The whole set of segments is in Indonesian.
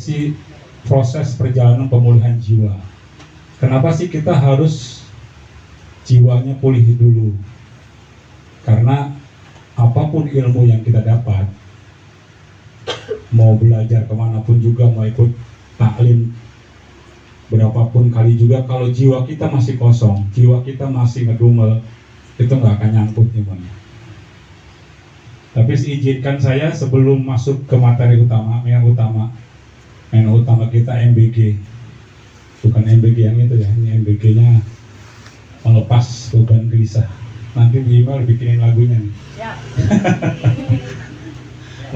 sih proses perjalanan pemulihan jiwa. Kenapa sih kita harus jiwanya pulih dulu? Karena apapun ilmu yang kita dapat, mau belajar kemanapun juga, mau ikut taklim berapapun kali juga, kalau jiwa kita masih kosong, jiwa kita masih ngedumel, itu nggak akan nyangkut ilmunya. Tapi izinkan saya sebelum masuk ke materi utama, yang utama kita MBG, bukan MBG yang itu ya, ini MBG-nya melepas beban gelisah. Nanti di email bikinin lagunya nih. Ya.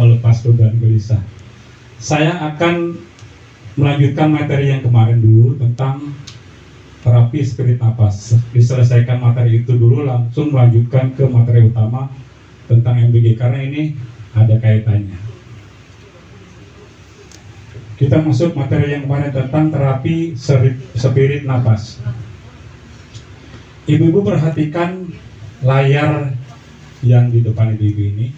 Melepas beban gelisah. Saya akan melanjutkan materi yang kemarin dulu tentang terapi spirit napas. Diselesaikan materi itu dulu, langsung melanjutkan ke materi utama tentang MBG, karena ini ada kaitannya. Kita masuk materi yang kemarin tentang terapi spirit napas. Ibu-ibu perhatikan layar yang di depan ibu ini.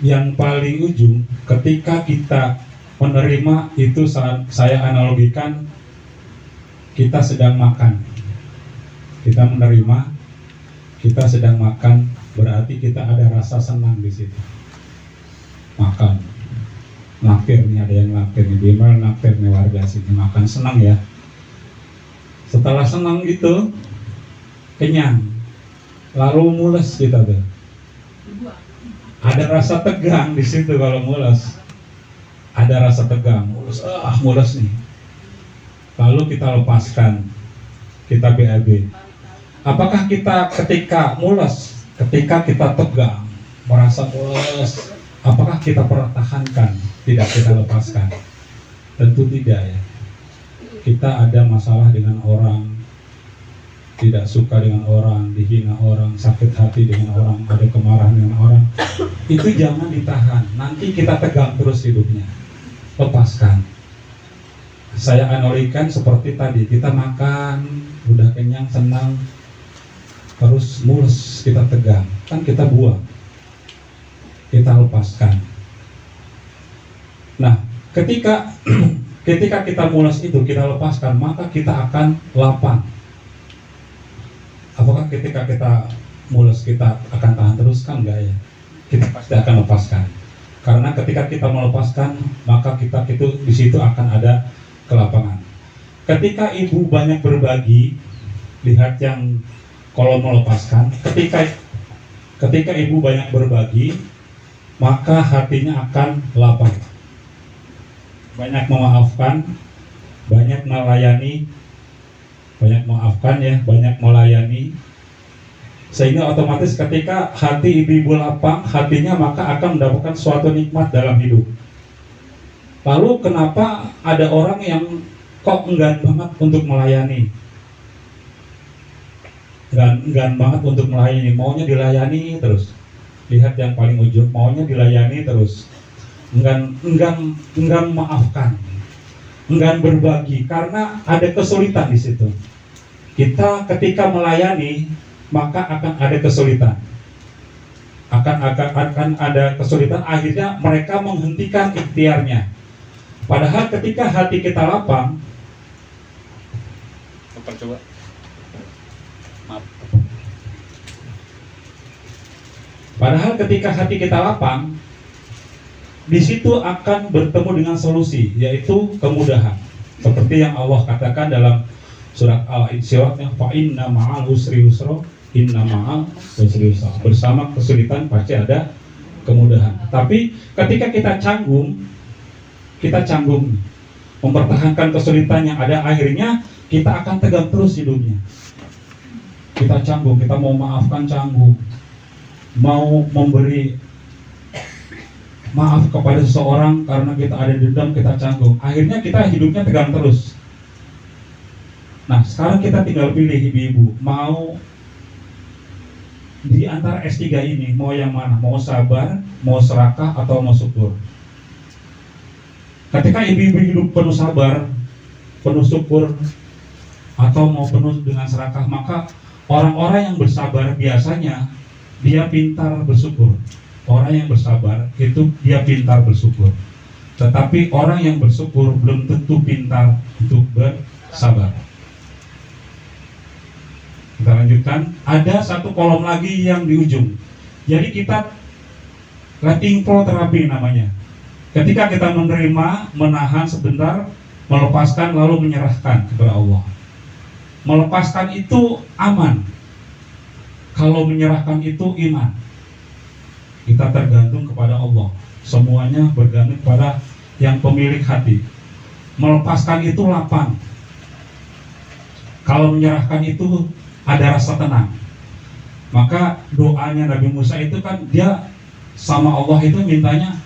Yang paling ujung, ketika kita menerima itu, saya analogikan kita sedang makan. Kita menerima, kita sedang makan, berarti kita ada rasa senang di situ. Makan, naktir nih, ada yang naktir nih, Bimal naktir nih, warga sini makan senang ya. Setelah senang itu kenyang, lalu mules kita tuh. Ada rasa tegang di situ kalau mules. Ada rasa tegang, mules nih. Lalu kita lepaskan, kita BAB. Apakah kita ketika mules, ketika kita tegang, merasa mules, apakah kita pertahankan, tidak kita lepaskan? Tentu tidak ya. Kita ada masalah dengan orang, tidak suka dengan orang, dihina orang, sakit hati dengan orang, ada kemarahan dengan orang. Itu jangan ditahan, nanti kita tegang terus hidupnya. Lepaskan. Saya analogikan seperti tadi, kita makan, udah kenyang, senang, terus mules, kita tegang, kan kita buang, kita lepaskan. Nah, ketika kita mules itu kita lepaskan, maka kita akan lapang. Apakah ketika kita mules kita akan tahan terus? Kan enggak ya, kita pasti akan lepaskan. Karena ketika kita melepaskan, maka kita itu di situ akan ada kelapangan. Ketika ibu banyak berbagi, lihat yang kalau melepaskan, ketika ibu banyak berbagi, maka hatinya akan lapang. Banyak memaafkan, banyak melayani, banyak memaafkan ya, banyak melayani. Sehingga otomatis ketika hati ibu lapang, hatinya maka akan mendapatkan suatu nikmat dalam hidup. Lalu kenapa ada orang yang kok enggan banget untuk melayani? Enggan banget untuk melayani, maunya dilayani terus. Lihat yang paling ujung, maunya dilayani terus. Enggan maafkan, enggan berbagi, karena ada kesulitan di situ. Kita ketika melayani, maka akan ada kesulitan. Akan ada kesulitan, akhirnya mereka menghentikan ikhtiarnya. Padahal ketika hati kita lapang, padahal ketika hati kita lapang, di situ akan bertemu dengan solusi, yaitu kemudahan. Seperti yang Allah katakan dalam surat Al-Insyirah, fa inna ma'al usri yusra, inna ma'al usri yusra. Bersama kesulitan pasti ada kemudahan. Tapi ketika kita canggung mempertahankan kesulitan yang ada, akhirnya kita akan tegang terus hidupnya. Kita canggung, kita mau maafkan canggung, mau memberi maaf kepada seseorang karena kita ada dendam, kita canggung. Akhirnya kita hidupnya tegang terus. Nah, sekarang kita tinggal pilih ibu-ibu, mau di antara S3 ini, mau yang mana? Mau sabar, mau serakah, atau mau syukur? Ketika ibu-ibu hidup penuh sabar, penuh syukur, atau mau penuh dengan serakah, maka orang-orang yang bersabar biasanya dia pintar bersyukur. Orang yang bersabar itu dia pintar bersyukur. Tetapi orang yang bersyukur belum tentu pintar untuk bersabar. Kita lanjutkan. Ada satu kolom lagi yang di ujung. Jadi kita letting flow terapi namanya. Ketika kita menerima, menahan sebentar, melepaskan lalu menyerahkan kepada Allah. Melepaskan itu aman. Kalau menyerahkan itu iman. Kita tergantung kepada Allah. Semuanya bergantung kepada yang pemilik hati. Melepaskan itu lapang. Kalau menyerahkan itu ada rasa tenang. Maka doanya Nabi Musa itu kan dia sama Allah itu mintanya,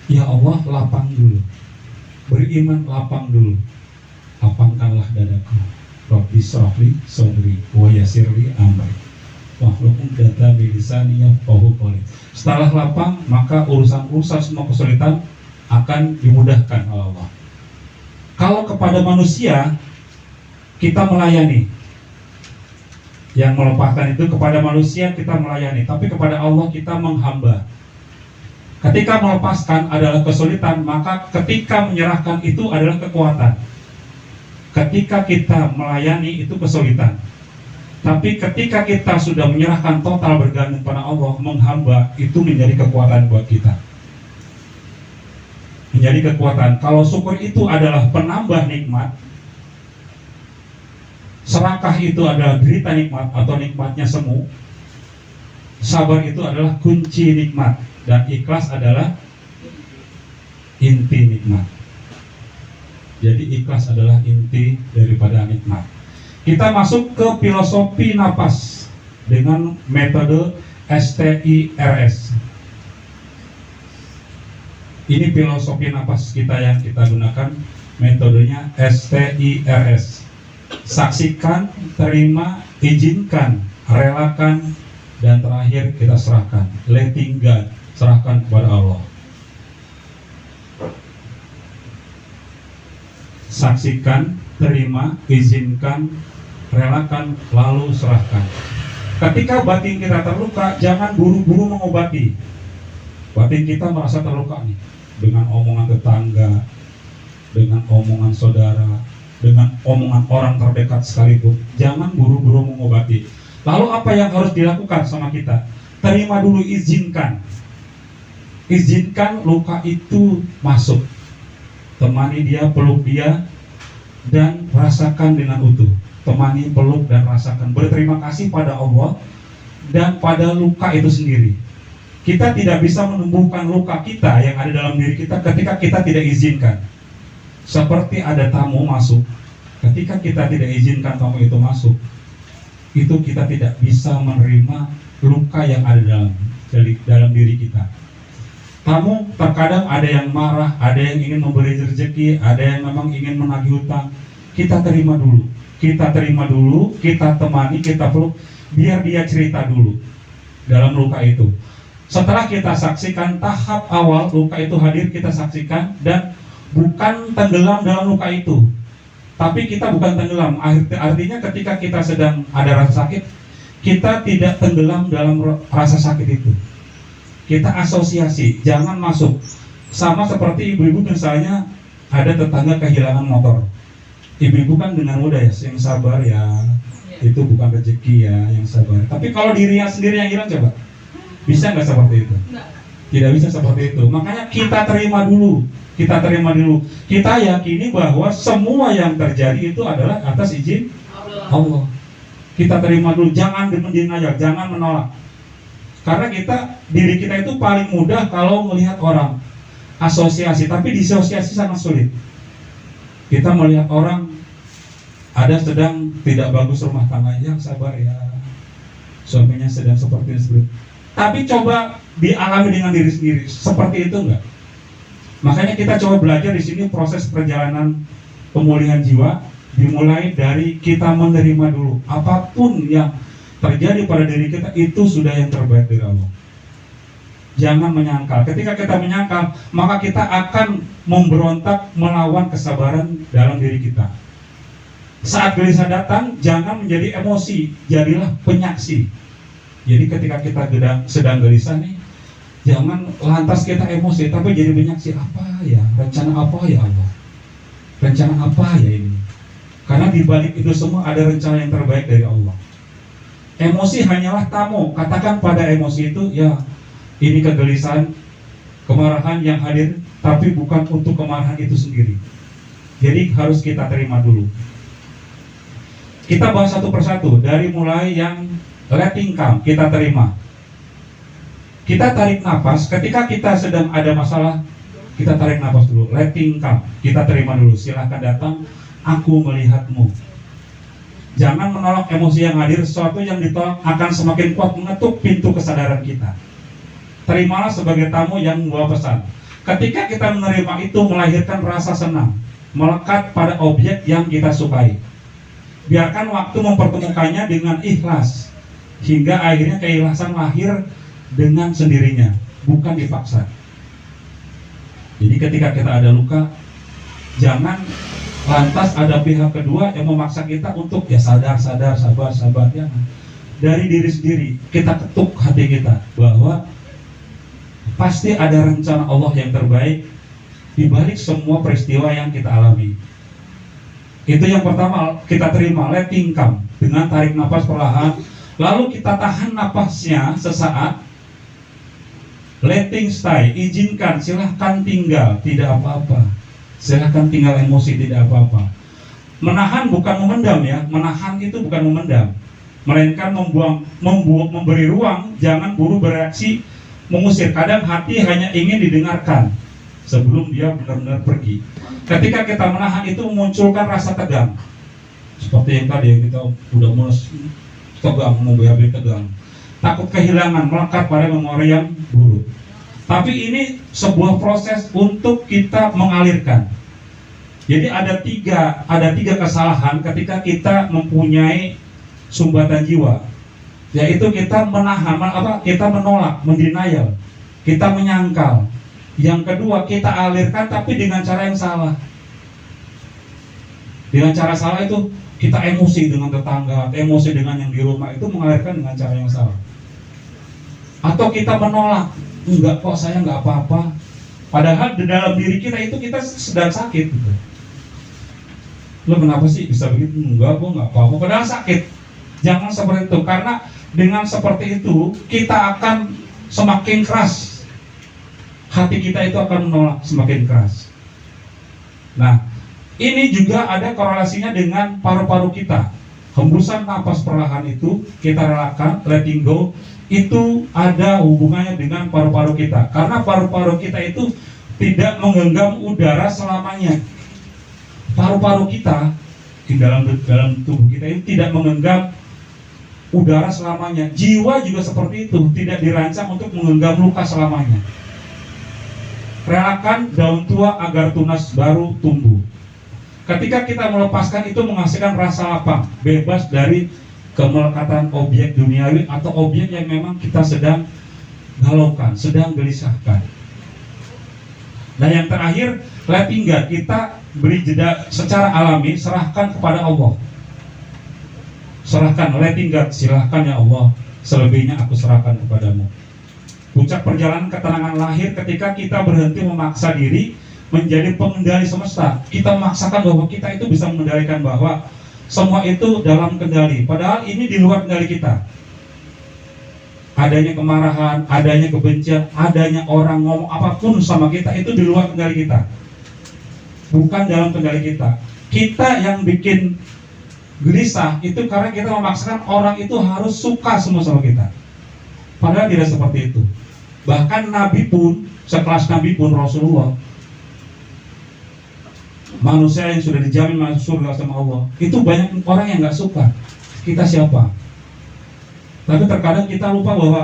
ya Allah lapang dulu. Beriman lapang dulu. Lapangkanlah dadaku. Rabbi shrahli sadri wa yassirli amri. Wahlul data bilisani yafqahu qawli. Setelah lapang, maka urusan-urusan semua kesulitan akan dimudahkan oleh Allah. Kalau kepada manusia kita melayani, yang melepaskan itu kepada manusia kita melayani, tapi kepada Allah kita menghamba. Ketika melepaskan adalah kesulitan, maka ketika menyerahkan itu adalah kekuatan. Ketika kita melayani itu kesulitan. Tapi ketika kita sudah menyerahkan total bergantung pada Allah, menghamba, itu menjadi kekuatan buat kita. Menjadi kekuatan. Kalau syukur itu adalah penambah nikmat, serakah itu adalah berita nikmat atau nikmatnya semu, sabar itu adalah kunci nikmat, dan ikhlas adalah inti nikmat. Jadi ikhlas adalah inti daripada nikmat. Kita masuk ke filosofi napas dengan metode STIRS. Ini filosofi napas kita yang kita gunakan, metodenya STIRS. Saksikan, terima, izinkan, relakan, dan terakhir kita serahkan. Letting God, serahkan kepada Allah. Saksikan, terima, izinkan, relakan, lalu serahkan. Ketika batin kita terluka, jangan buru-buru mengobati. Batin kita merasa terluka nih, dengan omongan tetangga, dengan omongan saudara, dengan omongan orang terdekat sekalipun. Jangan buru-buru mengobati. Lalu apa yang harus dilakukan sama kita? Terima dulu, izinkan. Izinkan luka itu masuk. Temani dia, peluk dia, dan rasakan dengan utuh. Temani, peluk, dan rasakan. Berterima kasih pada Allah dan pada luka itu sendiri. Kita tidak bisa menumbuhkan luka kita yang ada dalam diri kita ketika kita tidak izinkan. Seperti ada tamu masuk, ketika kita tidak izinkan tamu itu masuk, itu kita tidak bisa menerima luka yang ada dalam diri kita. Tamu terkadang ada yang marah, ada yang ingin memberi rezeki, ada yang memang ingin menagih hutang. Kita terima dulu, kita temani, kita peluk, biar dia cerita dulu dalam luka itu. Setelah kita saksikan tahap awal luka itu hadir, kita saksikan dan bukan tenggelam dalam luka itu. Tapi kita bukan tenggelam, artinya ketika kita sedang ada rasa sakit, kita tidak tenggelam dalam rasa sakit itu. Kita asosiasi, jangan masuk. Sama seperti ibu-ibu misalnya ada tetangga kehilangan motor. Ibu-ibu kan dengan mudah ya, yang sabar ya, itu bukan rezeki ya, yang sabar. Tapi kalau dirinya sendiri yang hilang, coba bisa nggak seperti itu? Tidak bisa seperti itu. Makanya kita terima dulu. Kita yakini bahwa semua yang terjadi itu adalah atas izin Allah. Kita terima dulu, jangan mendenial, jangan menolak. Karena diri kita itu paling mudah kalau melihat orang asosiasi, tapi disosiasi sangat sulit. Kita melihat orang ada sedang tidak bagus rumah tangga, yang sabar ya, suaminya sedang seperti itu. Tapi coba dialami dengan diri sendiri, seperti itu enggak? Makanya kita coba belajar di sini proses perjalanan pemulihan jiwa dimulai dari kita menerima dulu apapun yang terjadi pada diri kita, itu sudah yang terbaik dari Allah. Jangan menyangkal. Ketika kita menyangkal, maka kita akan memberontak melawan kesabaran dalam diri kita. Saat gelisah datang, jangan menjadi emosi, jadilah penyaksi. Jadi ketika kita sedang gelisah nih, Jangan lantas kita emosi, tapi jadi banyak sih, apa ya, rencana apa ya Allah, rencana apa ya ini. Karena di balik itu semua ada rencana yang terbaik dari Allah. Emosi hanyalah tamu. Katakan pada emosi itu, ya ini kegelisahan, kemarahan yang hadir, tapi bukan untuk kemarahan itu sendiri. Jadi harus kita terima dulu. Kita bahas satu persatu, dari mulai yang letting come, kita terima. Kita tarik nafas, ketika kita sedang ada masalah, kita tarik nafas dulu, letting come, kita terima dulu, silahkan datang, aku melihatmu. Jangan menolak emosi yang hadir, sesuatu yang ditolak akan semakin kuat mengetuk pintu kesadaran kita. Terimalah sebagai tamu yang membawa pesan. Ketika kita menerima itu melahirkan rasa senang, melekat pada objek yang kita sukai. Biarkan waktu mempertemukannya dengan ikhlas, hingga akhirnya keikhlasan lahir dengan sendirinya, bukan dipaksa. Jadi ketika kita ada luka, jangan lantas ada pihak kedua yang memaksa kita untuk ya sadar, sabar, ya. Dari diri sendiri kita ketuk hati kita bahwa pasti ada rencana Allah yang terbaik di balik semua peristiwa yang kita alami. Itu yang pertama, kita terima, letting come, dengan tarik nafas perlahan, lalu kita tahan nafasnya sesaat, letting stay, izinkan, silahkan tinggal, tidak apa-apa. Silahkan tinggal emosi, tidak apa-apa. Menahan bukan memendam ya, menahan itu bukan memendam, melainkan memberi ruang, jangan buru bereaksi, mengusir. Kadang hati hanya ingin didengarkan sebelum dia benar-benar pergi. Ketika kita menahan itu memunculkan rasa tegang, seperti yang tadi kita udah mulai tegang, membayar tegang, takut kehilangan, melekat pada memori yang buruk. Tapi ini sebuah proses untuk kita mengalirkan. Jadi ada tiga kesalahan ketika kita mempunyai sumbatan jiwa, yaitu kita menahan, kita menolak, mendenial, kita menyangkal. Yang kedua, kita alirkan tapi dengan cara yang salah. Dengan cara salah itu kita emosi dengan tetangga, emosi dengan yang di rumah, itu mengalirkan dengan cara yang salah. Atau kita menolak, enggak kok, saya enggak apa-apa. Padahal di dalam diri kita itu kita sedang sakit gitu. Lo kenapa sih bisa begitu? Enggak, kok enggak apa-apa, padahal sakit. Jangan seperti itu, karena dengan seperti itu kita akan semakin keras. Hati kita itu akan menolak, semakin keras. Nah, ini juga ada korelasinya dengan paru-paru kita. Hembusan napas perlahan itu kita relakan, letting go, itu ada hubungannya dengan paru-paru kita. Karena paru-paru kita itu tidak menggenggam udara selamanya. Paru-paru kita di dalam tubuh kita itu tidak menggenggam udara selamanya. Jiwa juga seperti itu, tidak dirancang untuk menggenggam luka selamanya. Relakan daun tua agar tunas baru tumbuh. Ketika kita melepaskan itu menghasilkan rasa lapang, bebas dari kemelekatan objek duniawi atau objek yang memang kita sedang galaukan, sedang gelisahkan. Nah yang terakhir, letting go, kita beri jeda secara alami, serahkan kepada Allah. Serahkan, letting go, silahkan ya Allah, selebihnya aku serahkan kepadamu. Puncak perjalanan ketenangan lahir ketika kita berhenti memaksa diri menjadi pengendali semesta. Kita memaksakan bahwa kita itu bisa mengendalikan, bahwa semua itu dalam kendali, padahal ini di luar kendali kita. Adanya kemarahan, adanya kebencian, adanya orang ngomong apapun sama kita, itu di luar kendali kita, bukan dalam kendali kita. Kita yang bikin gelisah itu karena kita memaksakan orang itu harus suka semua sama kita, padahal tidak seperti itu. Bahkan Nabi pun, sekelas Nabi pun, Rasulullah, manusia yang sudah dijamin masuk surga sama Allah, itu banyak orang yang gak suka. Kita siapa? Tapi terkadang kita lupa bahwa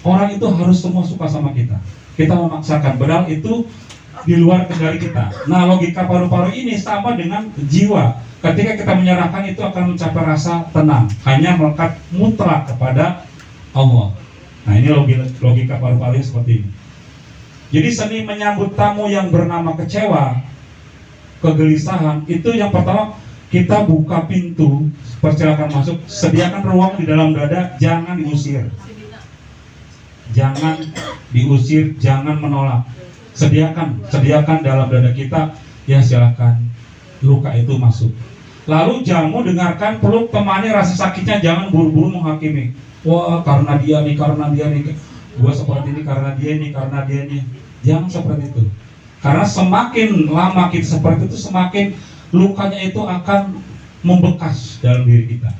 orang itu harus semua suka sama kita. Kita memaksakan, padahal itu di luar kendali kita. Nah, logika paru-paru ini sama dengan jiwa. Ketika kita menyerahkan, itu akan mencapai rasa tenang, hanya melekat mutlak kepada Allah. Nah, ini logika paru-paru seperti ini. Jadi seni menyambut tamu yang bernama kecewa, kegelisahan, itu yang pertama, kita buka pintu, persilakan masuk, sediakan ruang di dalam dada, jangan diusir. jangan diusir, jangan menolak. Sediakan dalam dada kita, ya silakan, luka itu masuk. Lalu jamu dengarkan, peluk, temani rasa sakitnya, jangan buru-buru menghakimi. Wah, karena dia nih, gua seperti ini karena dia nih. Jangan seperti itu. Karena semakin lama kita seperti itu, semakin lukanya itu akan membekas dalam diri kita.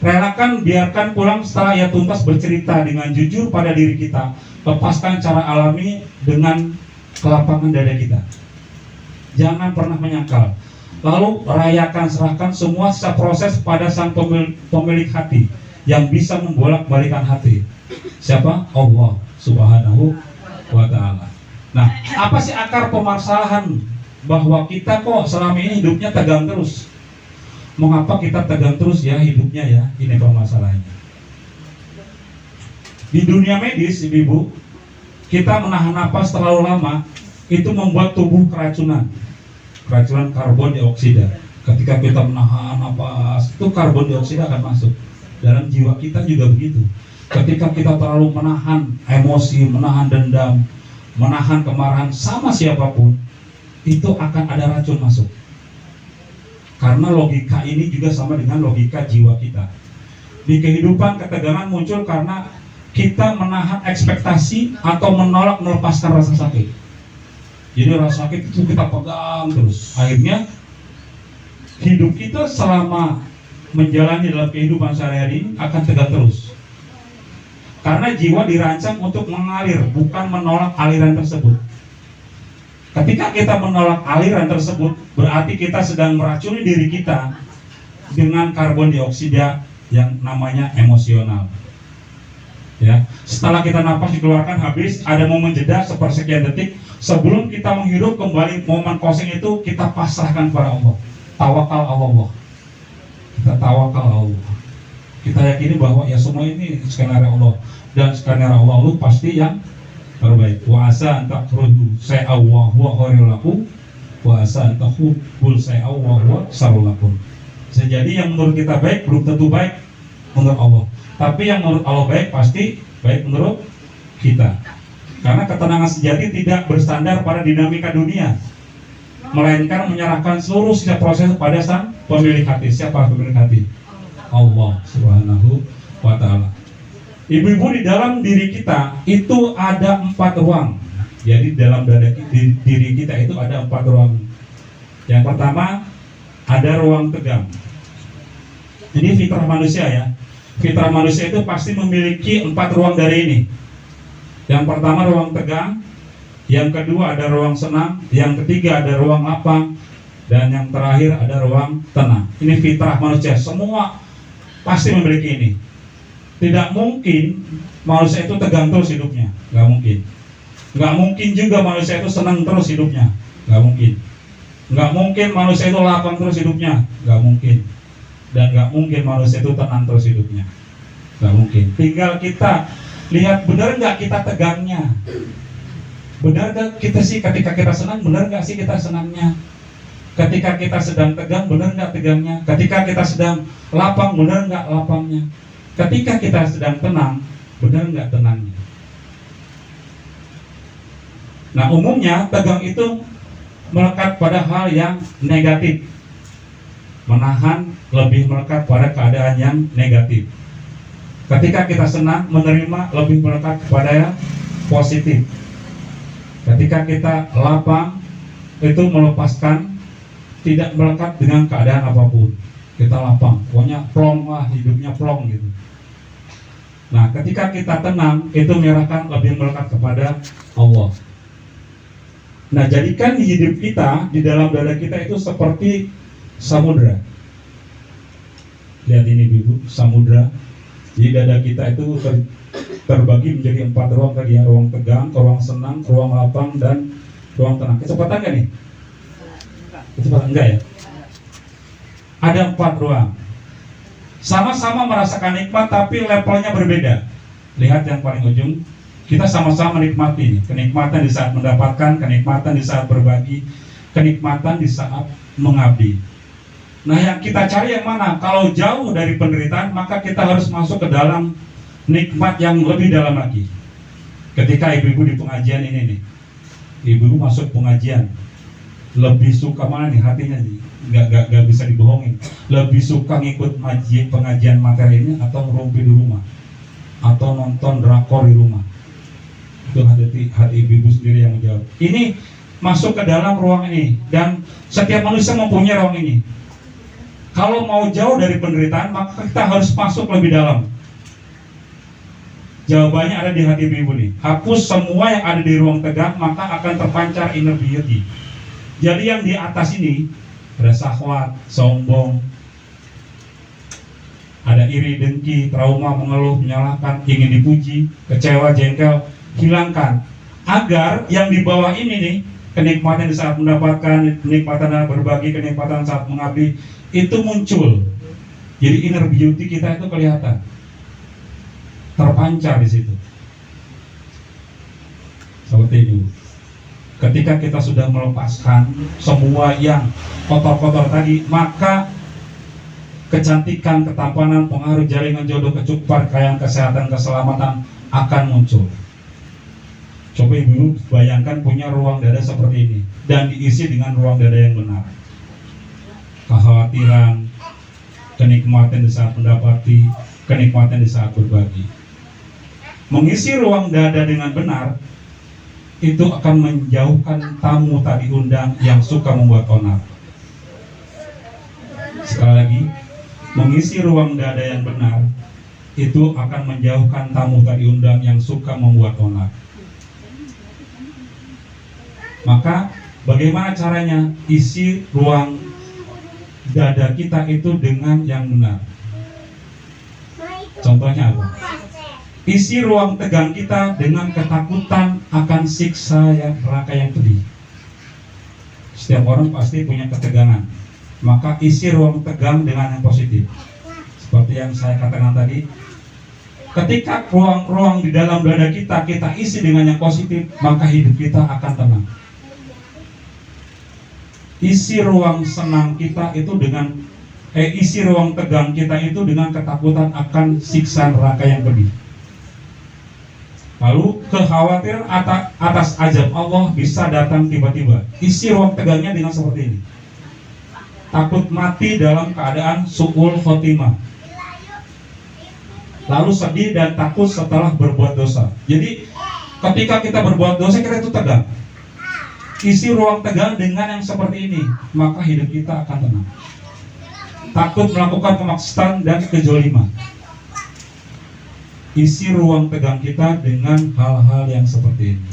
Relakan, biarkan pulang setelah ia tuntas bercerita dengan jujur pada diri kita. Lepaskan cara alami dengan kelapangan dada kita. Jangan pernah menyangkal. Lalu rayakan, serahkan semua sisa proses pada sang pemilik hati yang bisa membolak-balikan hati. Siapa? Allah Subhanahu wa ta'ala. Nah, apa sih akar permasalahan bahwa kita kok selama ini hidupnya tegang terus? Mengapa kita tegang terus ya hidupnya ya? Ini permasalahannya. Di dunia medis, ibu, kita menahan napas terlalu lama itu membuat tubuh keracunan karbon dioksida. Ketika kita menahan napas, itu karbon dioksida akan masuk. Dalam jiwa kita juga begitu. Ketika kita terlalu menahan emosi, menahan dendam, menahan kemarahan sama siapapun, itu akan ada racun masuk. Karena logika ini juga sama dengan logika jiwa kita. Di kehidupan ketegangan muncul karena kita menahan ekspektasi atau menolak melepaskan rasa sakit. Jadi rasa sakit itu kita pegang terus. Akhirnya hidup kita selama menjalani dalam kehidupan sehari-hari akan tegang terus. Karena jiwa dirancang untuk mengalir, bukan menolak aliran tersebut. Ketika kita menolak aliran tersebut, berarti kita sedang meracuni diri kita dengan karbon dioksida yang namanya emosional. Ya, setelah kita napas dikeluarkan habis, ada momen jeda sepersekian detik sebelum kita menghirup kembali momen kosong itu, kita pasrahkan kepada Allah. Tawakal Allah. Kita tawakal Allah. Kita yakini bahwa ya semua ini skenario Allah, dan skenario Allah itu pasti yang terbaik. Wa asa antakruhu say'aw wa huwa khairul lakum wa asa antahubbul say'aw wa huwa syarrul lakum. Jadi yang menurut kita baik belum tentu baik menurut Allah. Tapi yang menurut Allah baik pasti baik menurut kita. Karena ketenangan sejati tidak bersandar pada dinamika dunia, melainkan menyerahkan seluruh setiap proses pada sang pemilik hati. Siapa pemilik hati? Allah Subhanahu wa ta'ala. Ibu-ibu, di dalam diri kita itu ada 4 ruang. Jadi dalam diri kita itu ada 4 ruang. Yang pertama, ada ruang tegang. Ini fitrah manusia ya. Fitrah manusia itu pasti memiliki 4 ruang dari ini. Yang pertama ruang tegang, yang kedua ada ruang senang, yang ketiga ada ruang lapang, dan yang terakhir ada ruang tenang. Ini fitrah manusia, semua pasti memiliki ini. Tidak mungkin manusia itu tegang terus hidupnya, nggak mungkin. Nggak mungkin juga manusia itu senang terus hidupnya, nggak mungkin. Nggak mungkin manusia itu lapang terus hidupnya, nggak mungkin. Dan nggak mungkin manusia itu tenang terus hidupnya, nggak mungkin. Tinggal kita lihat benar nggak kita tegangnya, benar nggak kita sih ketika kita senang, benar nggak sih kita senangnya. Ketika kita sedang tegang, benar nggak tegangnya. Ketika kita sedang lapang, benar nggak lapangnya. Ketika kita sedang tenang, benar nggak tenangnya. Nah, umumnya tegang itu melekat pada hal yang negatif. Menahan lebih melekat pada keadaan yang negatif. Ketika kita senang, menerima lebih melekat kepada yang positif. Ketika kita lapang, itu melepaskan, tidak melekat dengan keadaan apapun. Kita lapang, pokoknya plong lah, hidupnya plong gitu. Nah, ketika kita tenang, itu menyerahkan lebih melekat kepada Allah. Nah, jadikan hidup kita di dalam dada kita itu seperti samudra. Lihat ini ibu, samudra. Di dada kita itu terbagi menjadi 4 ruang tadi ya, ruang tegang, ruang senang, ruang lapang, dan ruang tenang. Kecepatan nggak nih? Kecepatan enggak ya? Ada 4 ruang. Sama-sama merasakan nikmat, tapi levelnya berbeda. Lihat yang paling ujung, kita sama-sama menikmati. Kenikmatan di saat mendapatkan, kenikmatan di saat berbagi, kenikmatan di saat mengabdi. Nah, yang kita cari yang mana? Kalau jauh dari penderitaan, maka kita harus masuk ke dalam nikmat yang lebih dalam lagi. Ketika ibu-ibu di pengajian ini nih, ibu-ibu masuk pengajian, lebih suka mana nih hatinya nih? Nggak bisa dibohongin. Lebih suka ngikut pengajian materi ini atau ngerumpi di rumah, atau nonton drakor di rumah? Itu hati ibu-ibu sendiri yang menjawab. Ini masuk ke dalam ruang ini, dan setiap manusia mempunyai ruang ini. Kalau mau jauh dari penderitaan, maka kita harus masuk lebih dalam. Jawabannya ada di hati ibu nih. Hapus semua yang ada di ruang tegang, maka akan terpancar inner beauty. Jadi yang di atas ini ada syahwat, sombong, ada iri, dengki, trauma, mengeluh, menyalahkan, ingin dipuji, kecewa, jengkel. Hilangkan, agar yang di bawah ini nih, kenikmatan di saat mendapatkan, kenikmatan dalam berbagi, kenikmatan saat mengabdi, itu muncul. Jadi inner beauty kita itu kelihatan, terpancar di situ. Seperti ini. Ketika kita sudah melepaskan semua yang kotor-kotor tadi, maka kecantikan, ketampanan, pengaruh, jaringan jodoh, kecukupan, kekayaan, kesehatan, keselamatan akan muncul. Coba ibu bayangkan punya ruang dada seperti ini dan diisi dengan ruang dada yang benar. Kekhawatiran, kenikmatan di saat mendapati, kenikmatan di saat berbagi. Mengisi ruang dada dengan benar itu akan menjauhkan tamu tak diundang yang suka membuat onar. Sekali lagi, mengisi ruang dada yang benar itu akan menjauhkan tamu tak diundang yang suka membuat onar. Maka bagaimana caranya? Isi ruang dada kita itu dengan yang benar. Contohnya apa? Isi ruang tegang kita dengan ketakutan akan siksa yang neraka yang pedih. Setiap orang pasti punya ketegangan. Maka isi ruang tegang dengan yang positif. Seperti yang saya katakan tadi, ketika ruang-ruang di dalam dada kita isi dengan yang positif, maka hidup kita akan tenang. Isi ruang senang kita itu dengan isi ruang tegang kita itu dengan ketakutan akan siksa neraka yang pedih. Lalu kekhawatiran atas azab Allah bisa datang tiba-tiba. Isi ruang tegangnya dengan seperti ini. Takut mati dalam keadaan su'ul khotimah. Lalu sedih dan takut setelah berbuat dosa. Jadi ketika kita berbuat dosa, kita itu tegang. Isi ruang tegang dengan yang seperti ini, maka hidup kita akan tenang. Takut melakukan pemaksaan dan kezaliman. Isi ruang tegang kita dengan hal-hal yang seperti ini.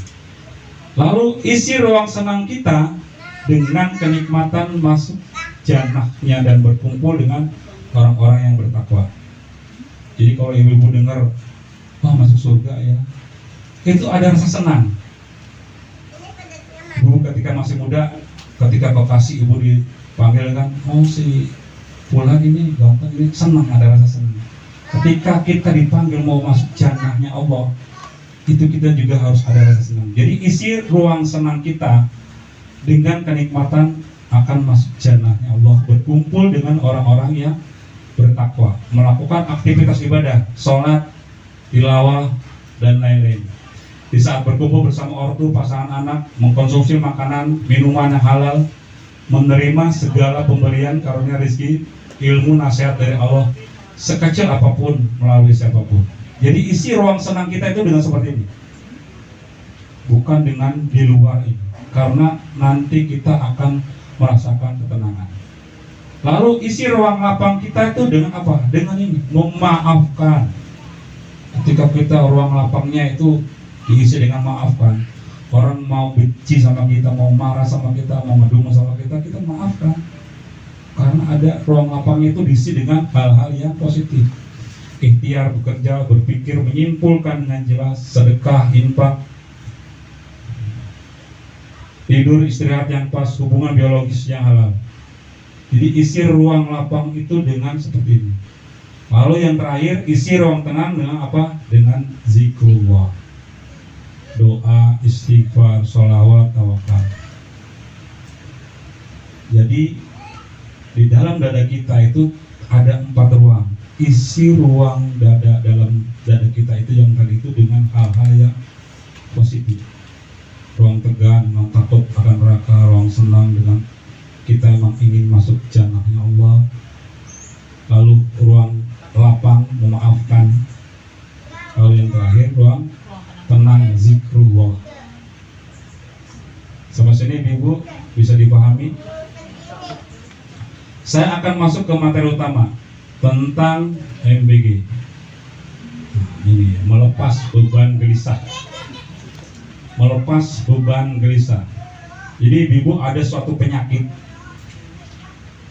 Lalu isi ruang senang kita dengan kenikmatan masuk jannahnya dan berkumpul dengan orang-orang yang bertakwa. Jadi kalau ibu-ibu dengar, wah masuk surga ya, itu ada rasa senang. Ibu ketika masih muda, ketika vokasi ibu dipanggil kan, oh si Fulan ini gampang, ini senang, ada rasa senang. Ketika kita dipanggil mau masuk jannahnya Allah, itu kita juga harus ada rasa senang. Jadi isi ruang senang kita dengan kenikmatan akan masuk jannahnya Allah, berkumpul dengan orang-orang yang bertakwa, melakukan aktivitas ibadah, sholat, tilawah, dan lain-lain. Di saat berkumpul bersama ortu, pasangan anak, mengkonsumsi makanan, minuman yang halal, menerima segala pemberian karunia rezeki, ilmu, nasihat dari Allah, sekecil apapun melalui siapapun. Jadi isi ruang senang kita itu dengan seperti ini, bukan dengan di luar ini, karena nanti kita akan merasakan ketenangan. Lalu isi ruang lapang kita itu dengan apa? Dengan ini, memaafkan. Ketika kita ruang lapangnya itu diisi dengan maafkan. Orang mau benci sama kita, mau marah sama kita, mau ngedumel sama kita, kita maafkan. Karena ada ruang lapangnya itu diisi dengan hal-hal yang positif. Ikhtiar, bekerja, berpikir, menyimpulkan dengan jelas, sedekah, infak, tidur, istirahat yang pas, hubungan biologis yang halal. Jadi isi ruang lapang itu dengan seperti ini. Lalu yang terakhir, isi ruang tenang dengan apa? Dengan zikrullah, doa, istighfar, sholawat, tawakal. Jadi di dalam dada kita itu ada 4 ruang. Isi ruang dada dalam dada kita itu yang tadi itu dengan hal-hal yang positif. Ruang tegang dengan takut akan neraka, ruang senang dengan kita emang ingin masuk jannahnya Allah. Lalu ruang lapang memaafkan. Lalu yang terakhir ruang tenang zikrullah. Sampai sini Ibu bisa dipahami? Saya akan masuk ke materi utama tentang MBG. Nah, ini melepas beban gelisah. Melepas beban gelisah. Jadi Ibu ada suatu penyakit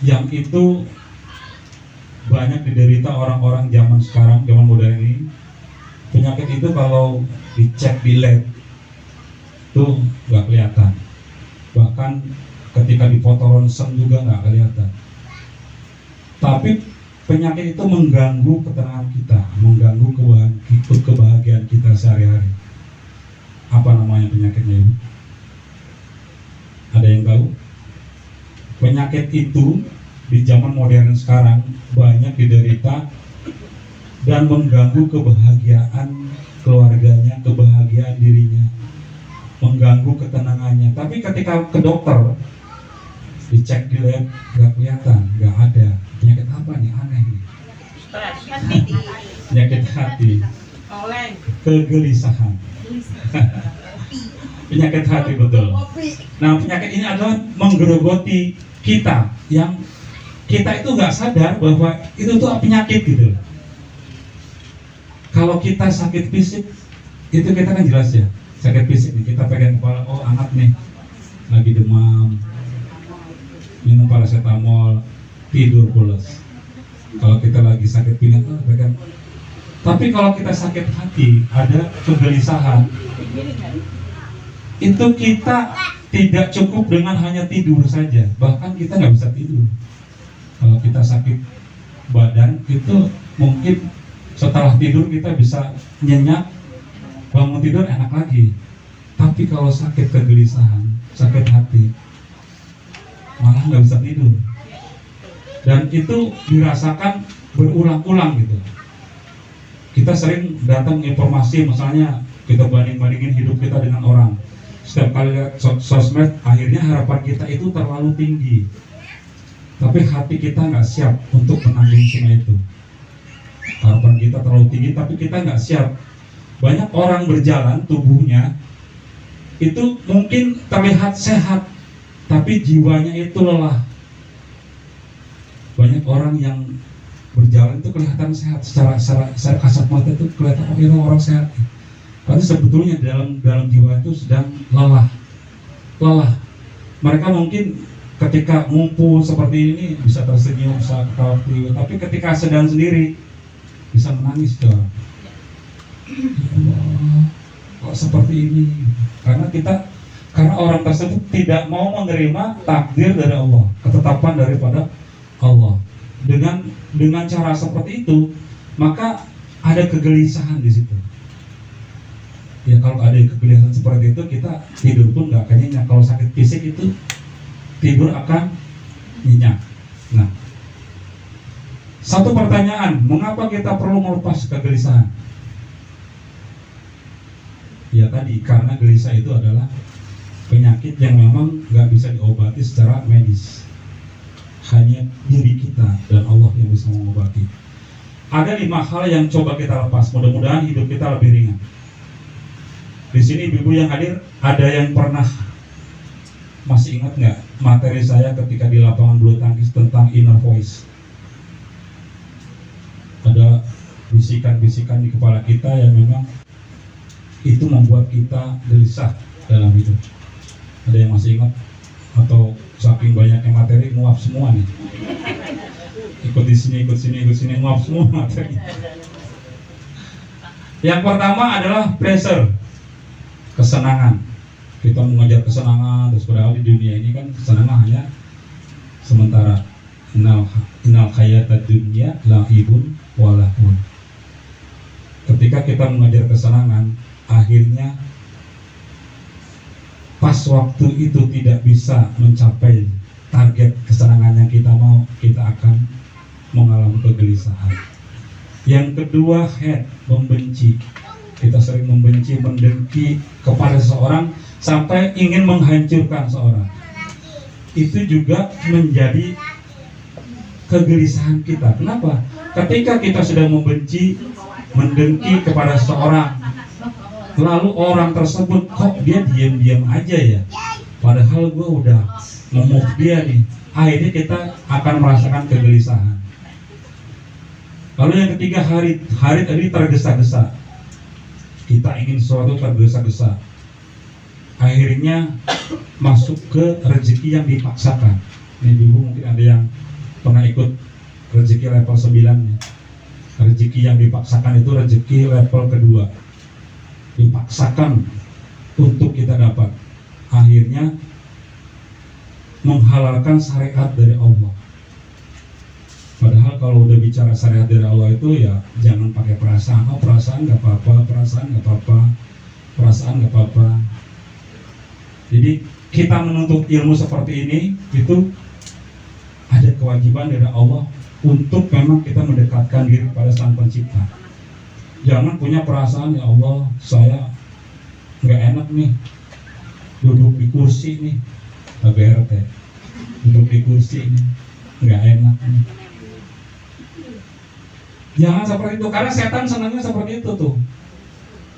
yang itu banyak diderita orang-orang zaman sekarang, zaman modern ini. Penyakit itu kalau dicek di lab itu nggak kelihatan. Bahkan ketika dipoto ronsen juga nggak kelihatan. Tapi penyakit itu mengganggu ketenangan kita, mengganggu kebahagiaan kita sehari-hari. Apa namanya penyakitnya ini? Ada yang tahu? Penyakit itu di zaman modern sekarang banyak diderita dan mengganggu kebahagiaan keluarganya, kebahagiaan dirinya, mengganggu ketenangannya. Tapi ketika ke dokter, dicek di lab, nggak kelihatan, nggak ada. Penyakit apa nih? Aneh nih. Penyakit hati, kegelisahan. Penyakit hati, betul. Nah, penyakit ini adalah menggerogoti kita, yang kita itu nggak sadar bahwa itu tuh penyakit gitu. Kalau kita sakit fisik, itu kita kan jelas ya, sakit fisik nih, kita pegang kepala, oh anak nih lagi demam, minum paracetamol, tidur pulas. Kalau kita lagi sakit pinggang, oh pegang. Tapi kalau kita sakit hati, ada kegelisahan, itu kita tidak cukup dengan hanya tidur saja, bahkan kita nggak bisa tidur. Kalau kita sakit badan, itu mungkin setelah tidur kita bisa nyenyak, bangun tidur enak lagi. Tapi kalau sakit kegelisahan, sakit hati, malah nggak bisa tidur. Dan itu dirasakan berulang-ulang gitu. Kita sering datang informasi, misalnya kita banding-bandingin hidup kita dengan orang. Setiap kali lihat sosmed, akhirnya harapan kita itu terlalu tinggi. Tapi hati kita nggak siap untuk menanggung semua itu. Harapan kita terlalu tinggi, tapi kita nggak siap. Banyak orang berjalan, tubuhnya itu mungkin terlihat sehat, tapi jiwanya itu lelah. Banyak orang yang berjalan itu kelihatan sehat, secara kasat mata itu kelihatan orang sehat. Tapi sebetulnya dalam jiwa itu sedang lelah. Mereka mungkin ketika ngumpul seperti ini bisa tersenyum, bisa ketawa, tapi ketika sedang sendiri bisa menangis tuh. Ya Allah, kok seperti ini? Karena orang tersebut tidak mau menerima takdir dari Allah, ketetapan daripada Allah. Dengan cara seperti itu, maka ada kegelisahan di situ. Ya kalau ada kegelisahan seperti itu, kita tidur pun nggak akan nyenyak. Kalau sakit fisik itu tidur akan nyenyak. Nah, satu pertanyaan, mengapa kita perlu melepas kegelisahan? Ya tadi, karena gelisah itu adalah penyakit yang memang nggak bisa diobati secara medis. Hanya diri kita dan Allah yang bisa mengobati. Ada 5 hal yang coba kita lepas. Mudah-mudahan hidup kita lebih ringan. Di sini ibu yang hadir, ada yang pernah masih ingat nggak materi saya ketika di lapangan bulu tangkis tentang inner voice? Ada bisikan-bisikan di kepala kita yang memang itu membuat kita gelisah dalam hidup. Ada yang masih ingat? Atau saking banyaknya materi nguap semua nih? Ikut sini, nguap semua materi. Yang pertama adalah pressure, kesenangan. Kita mengejar kesenangan, terus padahal di dunia ini kan kesenangan hanya sementara. Innal hayatad dunya lahibun walahun. Ketika kita mengejar kesenangan, akhirnya pas waktu itu tidak bisa mencapai target kesenangan yang kita mau, kita akan mengalami kegelisahan. Yang kedua, hate, membenci. kita sering membenci, mendengki kepada seseorang sampai ingin menghancurkan seorang. Itu juga menjadi kegelisahan kita. Kenapa? Ketika kita sudah membenci, mendengki kepada seseorang, lalu orang tersebut kok dia diam-diam aja ya, padahal gue udah ngomong dia nih, akhirnya kita akan merasakan kegelisahan. Lalu yang ketiga, hari ini tergesa-gesa. Kita ingin sesuatu tergesa-gesa, akhirnya masuk ke rezeki yang dipaksakan. Ini dulu mungkin ada yang pernah ikut rezeki level 9 ya. Rezeki yang dipaksakan itu rezeki level kedua, dipaksakan untuk kita dapat, akhirnya menghalalkan syariat dari Allah. Padahal kalau udah bicara syariat dari Allah itu ya jangan pakai perasaan. Oh, perasaan nggak apa-apa, perasaan nggak apa-apa, perasaan nggak apa-apa. Jadi kita menuntut ilmu seperti ini itu ada kewajiban dari Allah untuk memang kita mendekatkan diri pada Sang Pencipta. Jangan punya perasaan, ya Allah, saya nggak enak nih duduk di kursi nih, BRT, duduk di kursi nih, nggak enak nih. Jangan seperti itu, karena setan senangnya seperti itu tuh.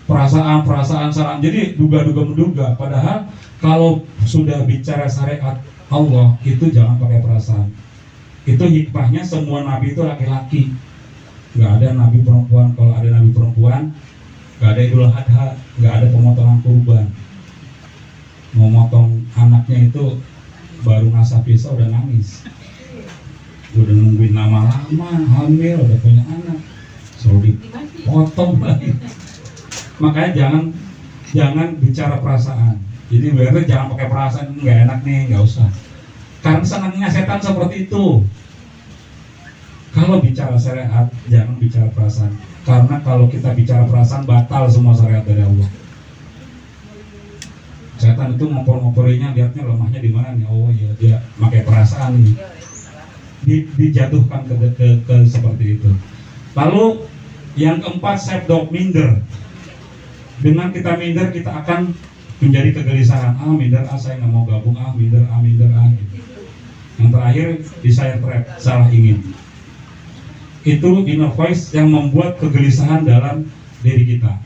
Perasaan, saran. Jadi duga-duga menduga. Padahal kalau sudah bicara syariat Allah itu jangan pakai perasaan. Itu hikmahnya semua nabi itu laki-laki. Nggak ada nabi perempuan. Kalau ada nabi perempuan, nggak ada Idul Adha, nggak ada pemotongan kurban. Mau motong anaknya itu baru ngasah pisau udah nangis. Udah nungguin lama-lama, hamil, udah punya anak, selalu dipotong lagi. Makanya jangan bicara perasaan. Jadi berarti jangan pakai perasaan, nggak enak nih, nggak usah. Karena senangnya setan seperti itu. Kalau bicara syariat, jangan bicara perasaan. Karena kalau kita bicara perasaan, batal semua syariat dari Allah. Setan itu ngompor-ngomporinya, lihatnya lemahnya di mana nih? Oh iya, dia pakai perasaan nih. Dijatuhkan ke seperti itu. Lalu yang keempat, self-doubt, minder. Dengan kita minder, kita akan menjadi kegelisahan. Minder, saya nggak mau gabung. Minder, Yang terakhir, desire trap, salah ingin. Itu inner voice yang membuat kegelisahan dalam diri kita.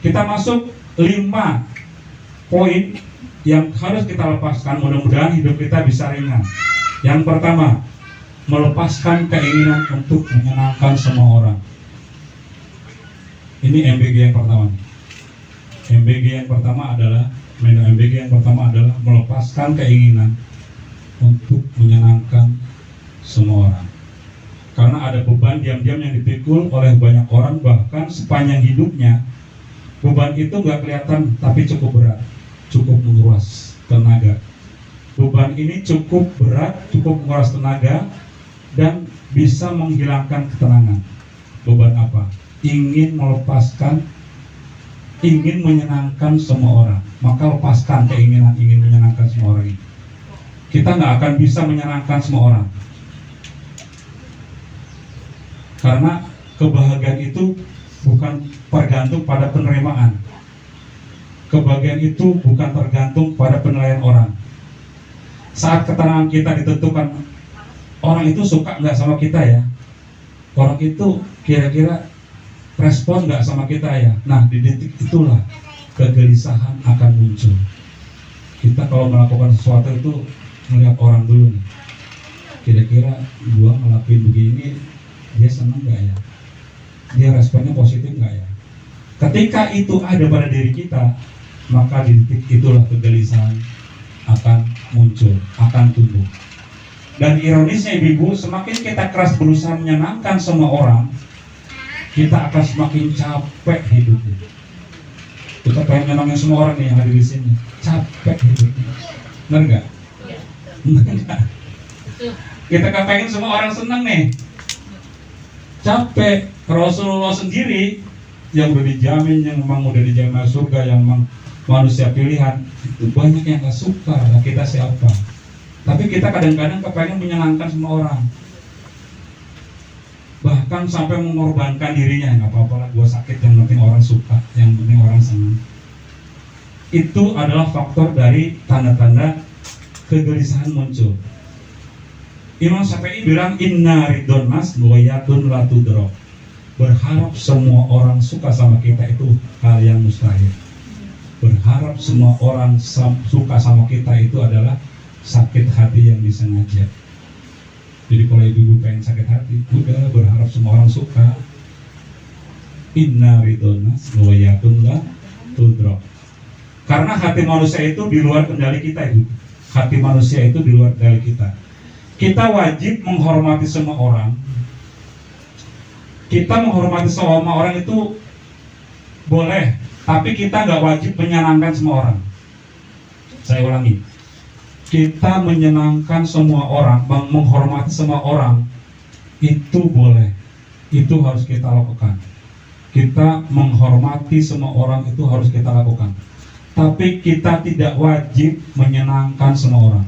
Kita masuk 5 poin yang harus kita lepaskan. Mudah-mudahan hidup kita bisa ringan. Yang pertama, melepaskan keinginan untuk menyenangkan semua orang. Ini MBG yang pertama. MBG yang pertama adalah melepaskan keinginan untuk menyenangkan semua orang. Karena ada beban diam-diam yang dipikul oleh banyak orang, bahkan sepanjang hidupnya beban itu nggak kelihatan, tapi cukup berat, cukup menguras tenaga. Beban ini cukup berat, cukup menguras tenaga, dan bisa menghilangkan ketenangan. Beban apa? Ingin menyenangkan semua orang. Maka lepaskan keinginan ingin menyenangkan semua orang ini. Kita nggak akan bisa menyenangkan semua orang. Karena kebahagiaan itu bukan tergantung pada penerimaan. Kebahagiaan itu bukan tergantung pada penilaian orang. Saat ketenangan kita ditentukan, orang itu suka nggak sama kita ya? Orang itu kira-kira respon nggak sama kita ya? Nah, di detik itulah kegelisahan akan muncul. Kita kalau melakukan sesuatu itu melihat orang dulu nih. Kira-kira gua ngelakuin begini, dia senang nggak ya? Dia responnya positif nggak ya? Ketika itu ada pada diri kita, maka di detik itulah kegelisahan akan muncul, akan tumbuh. Dan ironisnya ibu-ibu, semakin kita keras berusaha menyenangkan semua orang, kita akan semakin capek hidupnya. Kita pengen nyenangin semua orang nih yang ada di sini, capek hidupnya. Benar nggak? Benar nggak? Kita kan pengen semua orang senang nih, capek. Rasulullah sendiri yang udah dijamin, yang memang udah dijamin surga, yang memang manusia pilihan, itu banyak yang gak suka. Nah, kita siapa? Tapi kita kadang-kadang kepengen menyenangkan semua orang. Bahkan bahkan sampai mengorbankan dirinya, nggak apa-apa lah, gua sakit, yang penting orang suka, yang penting orang senang. Itu adalah faktor dari tanda-tanda kegelisahan muncul. Imam Syafi'i bilang inna ridon nas goyatun la tudro. Berharap semua orang suka sama kita itu hal yang mustahil. Berharap semua orang suka sama kita itu adalah sakit hati yang disengaja. Jadi kalau ibu-ibu pengen sakit hati, udah berharap semua orang suka. Inna ridon nas goyatun la tudro. Karena hati manusia itu di luar kendali kita itu. Hati manusia itu di luar kendali kita. Kita wajib menghormati semua orang. Kita menghormati semua orang itu boleh, tapi kita nggak wajib menyenangkan semua orang. Saya ulangi, kita menyenangkan semua orang, menghormati semua orang itu boleh, itu harus kita lakukan. Kita menghormati semua orang itu harus kita lakukan. Tapi kita tidak wajib menyenangkan semua orang.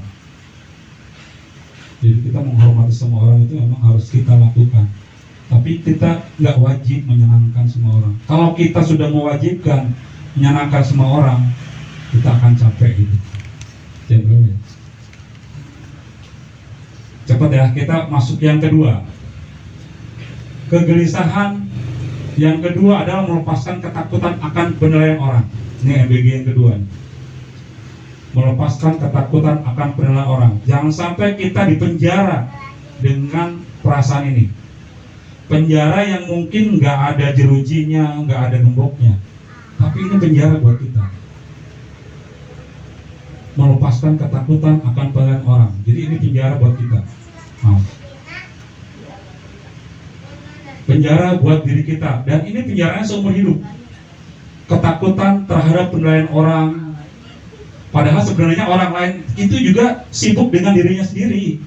Jadi kita menghormati semua orang itu memang harus kita lakukan. Tapi kita nggak wajib menyenangkan semua orang. Kalau kita sudah mewajibkan menyenangkan semua orang, kita akan capek gitu. Ya. Cepat ya, kita masuk yang kedua. Kegelisahan yang kedua adalah melepaskan ketakutan akan penilaian orang. Ini MBG yang kedua. Melepaskan ketakutan akan penilaian orang. Jangan sampai kita dipenjara dengan perasaan ini. Penjara yang mungkin nggak ada jerujinya, nggak ada gemboknya, tapi ini penjara buat kita. Melepaskan ketakutan akan penilaian orang. Jadi ini penjara buat kita. Penjara buat diri kita. Dan ini penjaranya seumur hidup. Ketakutan terhadap penilaian orang. Padahal sebenarnya orang lain itu juga sibuk dengan dirinya sendiri.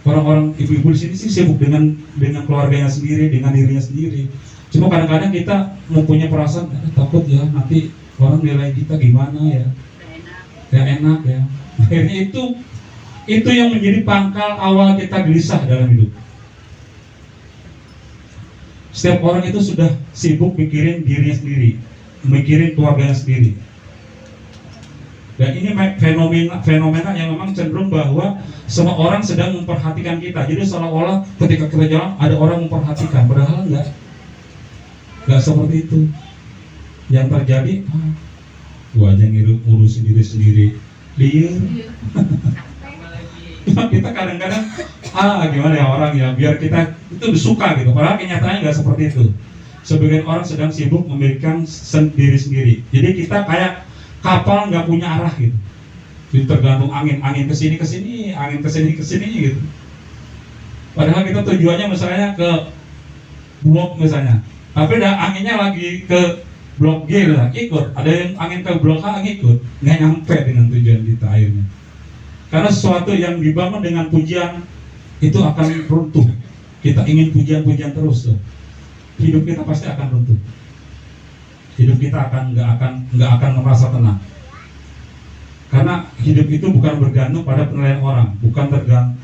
Orang-orang ibu-ibu di sini sih sibuk dengan keluarganya sendiri, dengan dirinya sendiri. Cuma kadang-kadang kita mempunyai perasaan takut ya nanti orang nilai kita gimana ya, ya enak ya. Akhirnya itu yang menjadi pangkal awal kita gelisah dalam hidup. Setiap orang itu sudah sibuk mikirin dirinya sendiri, mikirin keluarganya sendiri. Dan ini fenomena yang memang cenderung bahwa semua orang sedang memperhatikan kita. Jadi seolah-olah ketika kita jalan ada orang memperhatikan, padahal enggak seperti itu. Yang terjadi, gua aja ngurusin diri sendiri. Liar. Kita kadang-kadang gimana ya orang ya, biar kita itu suka gitu. Padahal kenyataannya nggak seperti itu. Sebagian orang sedang sibuk memikirkan diri sendiri. Jadi kita kayak kapal nggak punya arah gitu. Jadi tergantung angin kesini, angin kesini gitu. Padahal kita tujuannya misalnya ke blok misalnya, tapi anginnya lagi ke blok G lah, ikut. Ada yang angin ke blok A ikut, nggak nyampe dengan tujuan kita akhirnya. Karena sesuatu yang dibangun dengan pujian itu akan runtuh. Kita ingin pujian-pujian terus tuh, hidup kita pasti akan runtuh. Hidup kita nggak akan merasa tenang. Karena hidup itu bukan bergantung pada penilaian orang, bukan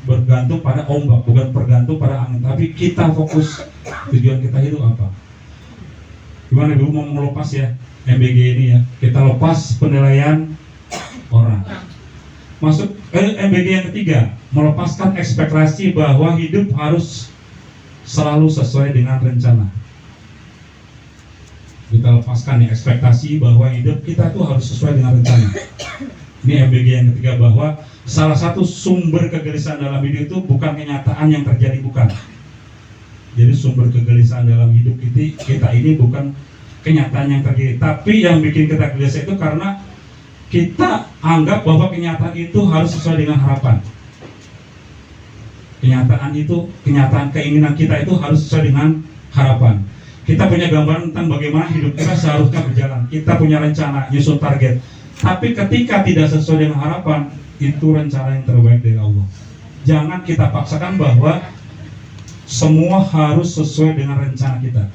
bergantung pada ombak, bukan bergantung pada angin, tapi kita fokus tujuan kita hidup apa. Gimana Ibu mau melepas ya MBG ini ya? Kita lepas penilaian orang. Masuk MBG yang ketiga, melepaskan ekspektasi bahwa hidup harus selalu sesuai dengan rencana. Kita lepaskan ya ekspektasi bahwa hidup kita itu harus sesuai dengan rencana. Ini MBG yang ketiga, bahwa salah satu sumber kegelisahan dalam hidup itu bukan kenyataan yang terjadi, bukan. Jadi sumber kegelisahan dalam hidup kita ini bukan kenyataan yang terjadi, tapi yang bikin kita gelisah itu karena kita anggap bahwa kenyataan itu harus sesuai dengan harapan. Kenyataan keinginan kita itu harus sesuai dengan harapan. Kita punya gambaran tentang bagaimana hidup kita seharusnya berjalan. Kita punya rencana, nyusun target. Tapi ketika tidak sesuai dengan harapan, itu rencana yang terbaik dari Allah. Jangan kita paksakan bahwa semua harus sesuai dengan rencana kita.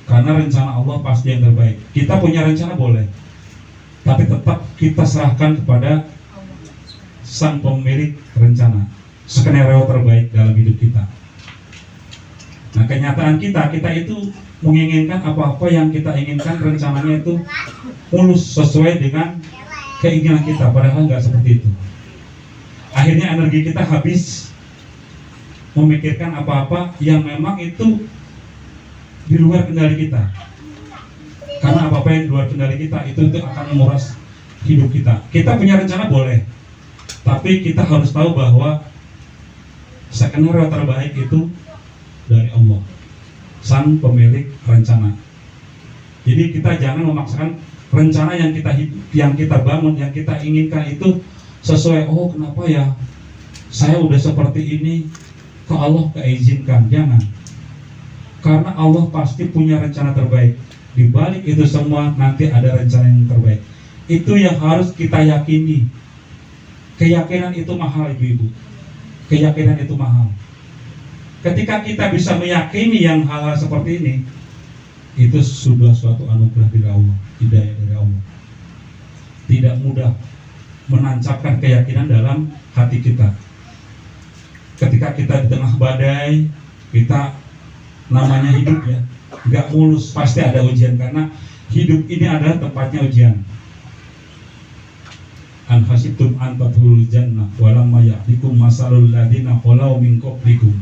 Karena rencana Allah pasti yang terbaik. Kita punya rencana boleh, tapi tetap kita serahkan kepada Sang Pemilik rencana, skenario terbaik dalam hidup kita. Nah, kenyataan kita itu menginginkan apa-apa yang kita inginkan, rencananya itu mulus sesuai dengan keinginan kita, padahal nggak seperti itu. Akhirnya energi kita habis memikirkan apa-apa yang memang itu di luar kendali kita. Karena apa-apa yang di luar kendali kita itu akan menguras hidup kita. Kita punya rencana boleh, tapi kita harus tahu bahwa skenario terbaik itu dari Allah, Sang Pemilik rencana. Jadi kita jangan memaksakan rencana yang kita bangun, yang kita inginkan itu sesuai. Oh, kenapa ya saya udah seperti ini, kok Allah keizinkan? Jangan. Karena Allah pasti punya rencana terbaik. Di balik itu semua nanti ada rencana yang terbaik. Itu yang harus kita yakini. Keyakinan itu mahal, ibu-ibu. Keyakinan itu mahal. Ketika kita bisa meyakini yang hal-hal seperti ini, itu sudah suatu anugerah dari Allah, hidayah dari Allah. Tidak mudah menancapkan keyakinan dalam hati kita. Ketika kita di tengah badai, kita namanya hidup ya, nggak mulus, pasti ada ujian, karena hidup ini adalah tempatnya ujian. An hasibtum an tadkhulul jannah walamma ya'tikum masalul ladzina khalau min qablikum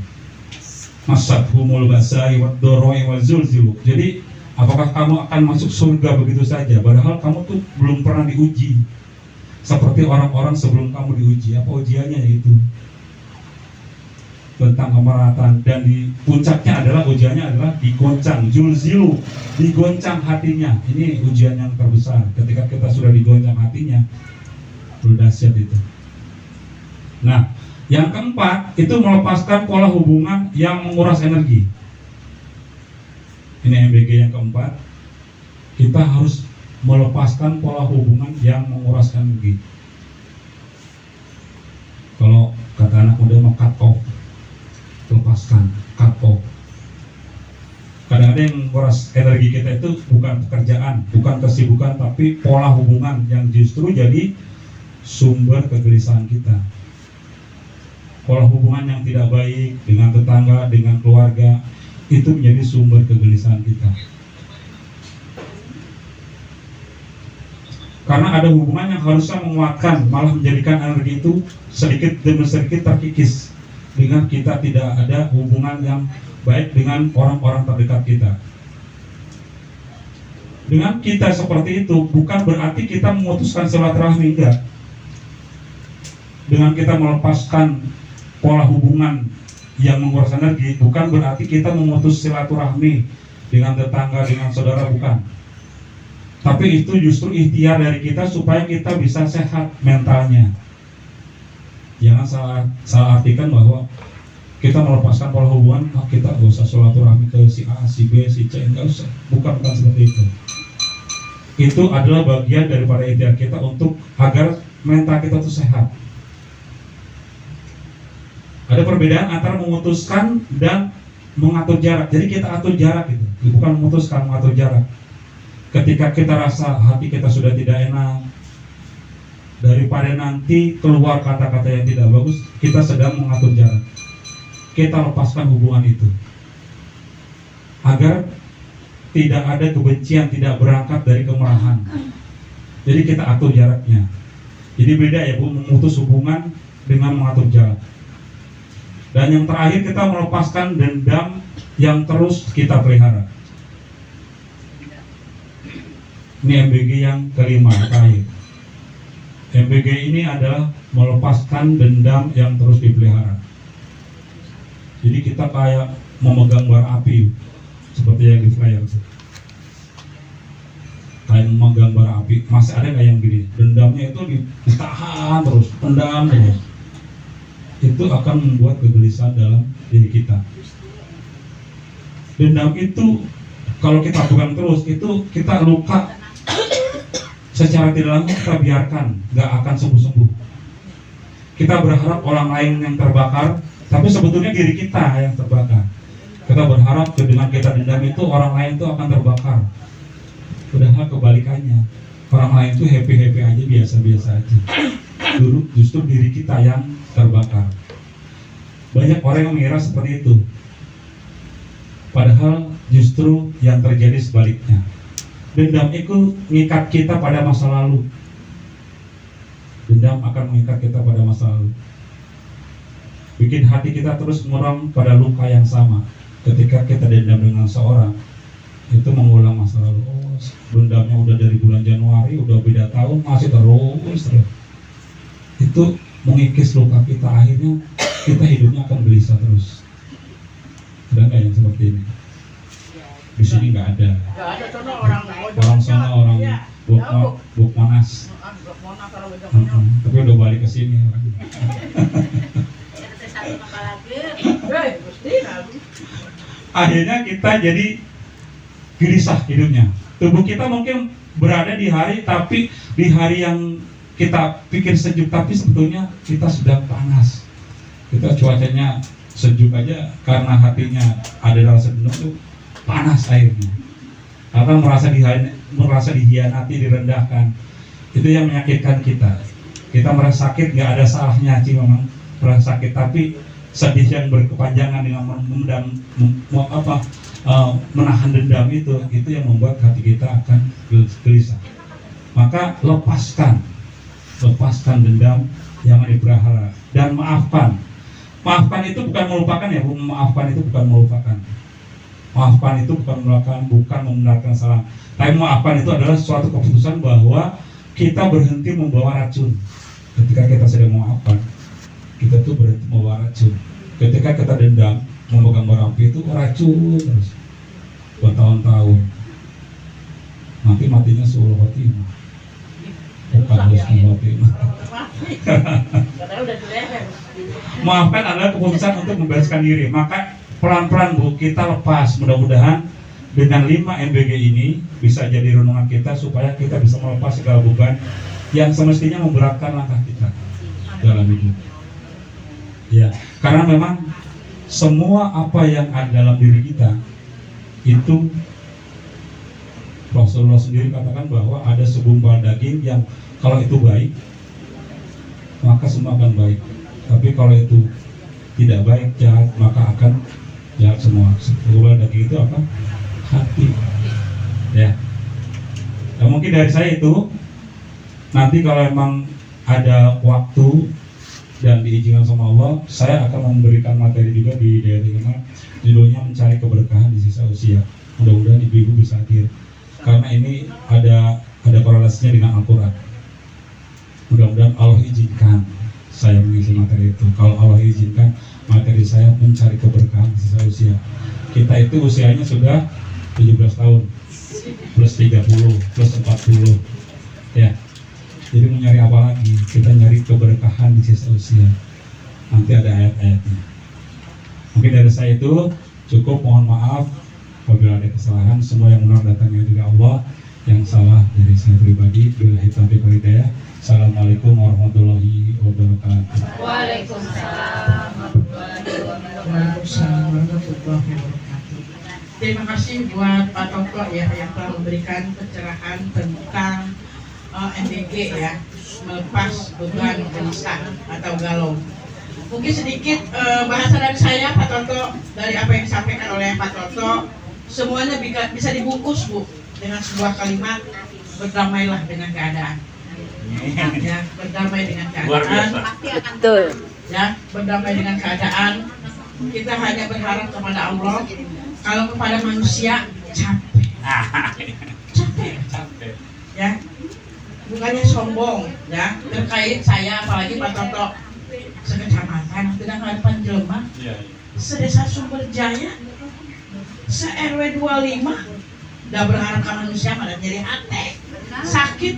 masathumul basai wad-dharra'i wazulzilu. Jadi apakah kamu akan masuk surga begitu saja, padahal kamu tuh belum pernah diuji seperti orang-orang sebelum kamu diuji. Apa ujiannya? Yaitu tentang kemarahan, dan di puncaknya adalah ujiannya adalah digoncang, zulzilu, digoncang hatinya. Ini ujian yang terbesar. Ketika kita sudah digoncang hatinya, udah dahsyat itu. Nah, yang keempat itu melepaskan pola hubungan yang menguras energi. Ini MBG yang keempat. Kita harus melepaskan pola hubungan yang menguras energi. Kalau kata anak muda mau cut off, lepaskan, cut off. Kadang-kadang yang menguras energi kita itu bukan pekerjaan, bukan kesibukan, tapi pola hubungan yang justru jadi sumber kegelisahan kita. Pola hubungan yang tidak baik dengan tetangga, dengan keluarga, itu menjadi sumber kegelisahan kita. Karena ada hubungan yang harusnya menguatkan, malah menjadikan energi itu sedikit demi sedikit terkikis, dengan kita tidak ada hubungan yang baik dengan orang-orang terdekat kita. Dengan kita seperti itu, bukan berarti kita memutuskan silaturahmi, enggak. Dengan kita melepaskan pola hubungan yang menguras energi, bukan berarti kita memutus silaturahmi dengan tetangga, dengan saudara, bukan. Tapi itu justru ikhtiar dari kita supaya kita bisa sehat mentalnya. Jangan salah artikan bahwa kita melepaskan pola hubungan, kita gak usah silaturahmi ke si A, si B, si C, nggak usah. Bukan seperti itu. Itu adalah bagian daripada ikhtiar kita untuk agar mental kita itu sehat. Ada perbedaan antara memutuskan dan mengatur jarak. Jadi kita atur jarak itu, bukan memutuskan, mengatur jarak. Ketika kita rasa hati kita sudah tidak enak, daripada nanti keluar kata-kata yang tidak bagus, kita sedang mengatur jarak. Kita lepaskan hubungan itu agar tidak ada kebencian, tidak berangkat dari kemarahan. Jadi kita atur jaraknya. Jadi beda ya Bu, memutus hubungan dengan mengatur jarak. Dan yang terakhir, kita melepaskan dendam yang terus kita pelihara. Ini MBG yang kelima, terakhir. MBG ini adalah melepaskan dendam yang terus dipelihara. Jadi kita kayak memegang bara api, seperti yang di flyer. Kayak memegang bara api. Masih ada nggak yang gini? Dendamnya itu ditahan terus, pendam terus. Itu akan membuat kegelisahan dalam diri kita. Dendam itu kalau kita pegang terus, itu kita luka secara tidak langsung, kita biarkan, nggak akan sembuh-sembuh. Kita berharap orang lain yang terbakar, tapi sebetulnya diri kita yang terbakar. Kita berharap dengan kita dendam itu orang lain itu akan terbakar. Padahal kebalikannya, orang lain itu happy-happy aja, biasa-biasa aja. Justru diri kita yang terbakar. Banyak orang yang mengira seperti itu. Padahal justru yang terjadi sebaliknya. Dendam itu mengikat kita pada masa lalu. Dendam akan mengikat kita pada masa lalu. Bikin hati kita terus murang pada luka yang sama. Ketika kita dendam dengan seorang, itu mengulang masa lalu. Oh, dendamnya udah dari bulan Januari, udah beda tahun, masih terus. Itu mengikis luka kita, akhirnya kita hidupnya akan gelisah terus. Ada nggak yang seperti ini? Di sini nggak ada. Orang sana orang Buk Monas. Tapi udah balik ke sini. Akhirnya kita jadi gelisah hidupnya. Tubuh kita mungkin berada di hari, tapi di hari yang kita pikir sejuk, tapi sebetulnya kita sedang panas. Kita cuacanya sejuk aja karena hatinya ada rasa dendam itu panas airnya. Karena merasa dihianati, direndahkan. Itu yang menyakitkan kita. Kita merasa sakit, nggak ada salahnya sih memang merasa sakit, tapi sedih yang berkepanjangan dengan menahan dendam itu yang membuat hati kita akan gelisah. Maka lepaskan dendam, jangan diperahara, dan maafkan. Maafkan itu bukan melupakan ya, maafkan itu bukan melupakan. Maafkan itu bukan membenarkan salah. Tapi maafkan itu adalah suatu keputusan bahwa kita berhenti membawa racun. Ketika kita sedang memaafkan, kita tuh berhenti membawa racun. Ketika kita dendam, memegang bara api itu racun terus bertahun-tahun. Nanti matinya seuluh khotimah. Bukan husnul khotimah. Maafkan adalah keputusan untuk membereskan diri. Maka pelan-pelan Bu, kita lepas. Mudah-mudahan dengan 5 MBG ini bisa jadi renungan kita supaya kita bisa melepas segala beban yang semestinya memberatkan langkah kita dalam hidup. Ya, karena memang semua apa yang ada dalam diri kita itu Rasulullah sendiri katakan bahwa ada segumpal daging yang kalau itu baik maka semua akan baik. Tapi kalau itu tidak baik, jahat, maka akan jahat semua. Segumpal daging itu apa? Hati. Ya. Nah, mungkin dari saya itu nanti kalau memang ada waktu dan diizinkan sama Allah, saya akan memberikan materi juga di daerah Kemah, judulnya mencari keberkahan di sisa usia. Mudah-mudahan ibu-ibu bisa hadir karena ini ada korelasinya dengan Al-Quran. Mudah-mudahan Allah izinkan saya mengisi materi itu. Kalau Allah izinkan, materi saya mencari keberkahan di sisa usia. Kita itu usianya sudah 17 tahun plus 30 plus 40 ya. Jadi mau nyari apa lagi? Kita nyari keberkahan di sisa usia. Nanti ada ayat-ayatnya. Mungkin dari saya itu cukup. Mohon maaf apabila ada kesalahan. Semua yang benar datangnya dari Allah, yang salah dari saya pribadi. Billahi taufiq wal hidayah. Assalamualaikum warahmatullahi wabarakatuh. Waalaikumsalam warahmatullahi wabarakatuh. Terima kasih buat Pak Toko ya yang telah memberikan pencerahan tentang MBG ya, melepas beban gelisah atau galau. Mungkin sedikit bahasa dari saya Pak Toto, dari apa yang disampaikan oleh Pak Toto, semuanya bisa dibungkus Bu dengan sebuah kalimat, berdamailah dengan keadaan. Ya, berdamai dengan keadaan. Betul. Ya, berdamai dengan keadaan. Kita hanya berharap kepada Allah. Kalau kepada manusia capek. Ya. Bukannya sombong ya, terkait saya apalagi Pak Toto sekecamatan dengan hadapan jelema sedesa Sumber Jaya se RW 25 udah berharap ke manusia malah jadi hati sakit.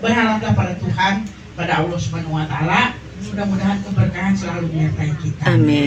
Berharaplah pada Tuhan, pada Allah Subhanahu wa taala, mudah-mudahan keberkahan selalu menyertai kita. Amin.